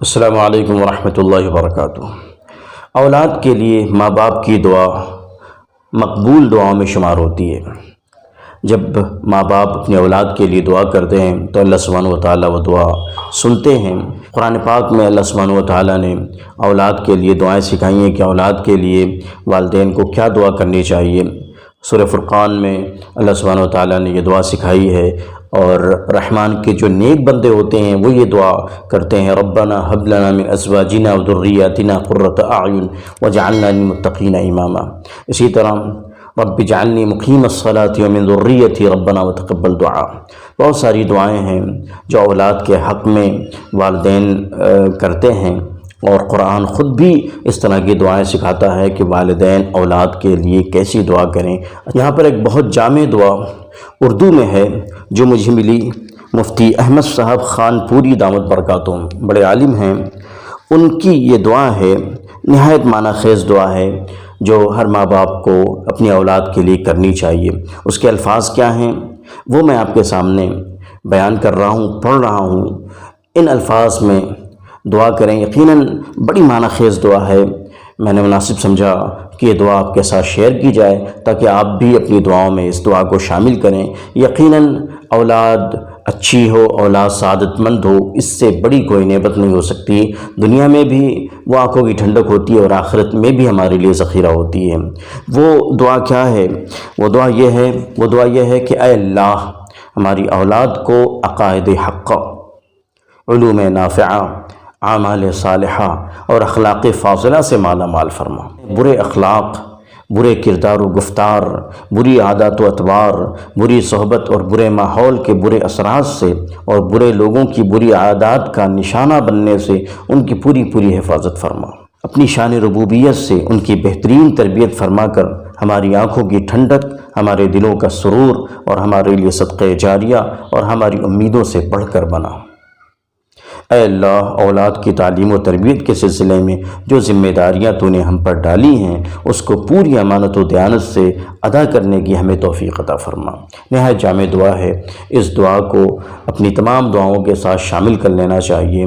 السلام علیکم ورحمۃ اللہ وبرکاتہ۔ اولاد کے لیے ماں باپ کی دعا مقبول دعاؤں میں شمار ہوتی ہے۔ جب ماں باپ اپنے اولاد کے لیے دعا کرتے ہیں تو اللہ سبحانہ و تعالیٰ وہ دعا سنتے ہیں۔ قرآن پاک میں اللہ سبحانہ و تعالیٰ نے اولاد کے لیے دعائیں سکھائی ہیں کہ اولاد کے لیے والدین کو کیا دعا کرنی چاہیے۔ سورہ فرقان میں اللہ سبحانہ و تعالیٰ نے یہ دعا سکھائی ہے، اور رحمان کے جو نیک بندے ہوتے ہیں وہ یہ دعا کرتے ہیں، ربنا ہب لنا من ازواجنا وذریاتنا قرۃ اعین وجعلنا للمتقین اماما۔ اسی طرح رب اجعلنی مقیم الصلاۃ ومن ذریتی ربنا وتقبل دعا۔ بہت ساری دعائیں ہیں جو اولاد کے حق میں والدین کرتے ہیں، اور قرآن خود بھی اس طرح کی دعائیں سکھاتا ہے کہ والدین اولاد کے لیے کیسی دعا کریں۔ یہاں پر ایک بہت جامع دعا اردو میں ہے جو مجھے ملی، مفتی احمد صاحب خان پوری دامت برکاتہم، بڑے عالم ہیں، ان کی یہ دعا ہے، نہایت معنی خیز دعا ہے جو ہر ماں باپ کو اپنی اولاد کے لیے کرنی چاہیے۔ اس کے الفاظ کیا ہیں وہ میں آپ کے سامنے بیان کر رہا ہوں، پڑھ رہا ہوں۔ ان الفاظ میں دعا کریں، یقیناً بڑی معنی خیز دعا ہے۔ میں نے مناسب سمجھا کہ یہ دعا آپ کے ساتھ شیئر کی جائے تاکہ آپ بھی اپنی دعاؤں میں اس دعا کو شامل کریں۔ یقیناً اولاد اچھی ہو، اولاد سعادت مند ہو، اس سے بڑی کوئی نعمت نہیں ہو سکتی۔ دنیا میں بھی وہ آنکھوں کی ٹھنڈک ہوتی ہے، اور آخرت میں بھی ہمارے لیے ذخیرہ ہوتی ہے۔ وہ دعا کیا ہے؟ وہ دعا یہ ہے کہ اے اللہ، ہماری اولاد کو عقائد حق، علوم نافعہ، اعمال صالحہ اور اخلاق فاضلہ سے مالا مال فرما۔ برے اخلاق، برے کردار و گفتار، بری عادات و اطوار، بری صحبت اور برے ماحول کے برے اثرات سے اور برے لوگوں کی بری عادات کا نشانہ بننے سے ان کی پوری حفاظت فرما۔ اپنی شان ربوبیت سے ان کی بہترین تربیت فرما کر ہماری آنکھوں کی ٹھنڈک، ہمارے دلوں کا سرور اور ہمارے لیے صدقہ جاریہ اور ہماری امیدوں سے بڑھ کر بنا۔ اے اللہ، اولاد کی تعلیم و تربیت کے سلسلے میں جو ذمہ داریاں تو نے ہم پر ڈالی ہیں اس کو پوری امانت و دیانت سے ادا کرنے کی ہمیں توفیق عطا فرما۔ نہایت جامع دعا ہے، اس دعا کو اپنی تمام دعاؤں کے ساتھ شامل کر لینا چاہیے،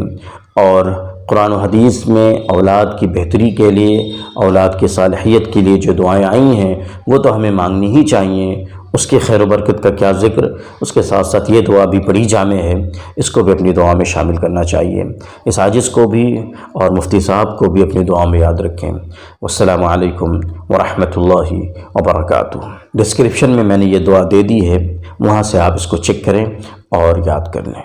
اور قرآن و حدیث میں اولاد کی بہتری کے لیے، اولاد کی صالحیت کے لیے جو دعائیں آئی ہیں وہ تو ہمیں مانگنی ہی چاہیے۔ اس کی خیر و برکت کا کیا ذکر، اس کے ساتھ ساتھ یہ دعا بھی بڑی جامع ہے، اس کو بھی اپنی دعا میں شامل کرنا چاہیے۔ اس عاجز کو بھی اور مفتی صاحب کو بھی اپنی دعا میں یاد رکھیں۔ والسلام علیکم ورحمۃ اللہ وبرکاتہ۔ ڈسکرپشن میں نے یہ دعا دے دی ہے، وہاں سے آپ اس کو چیک کریں اور یاد کر لیں۔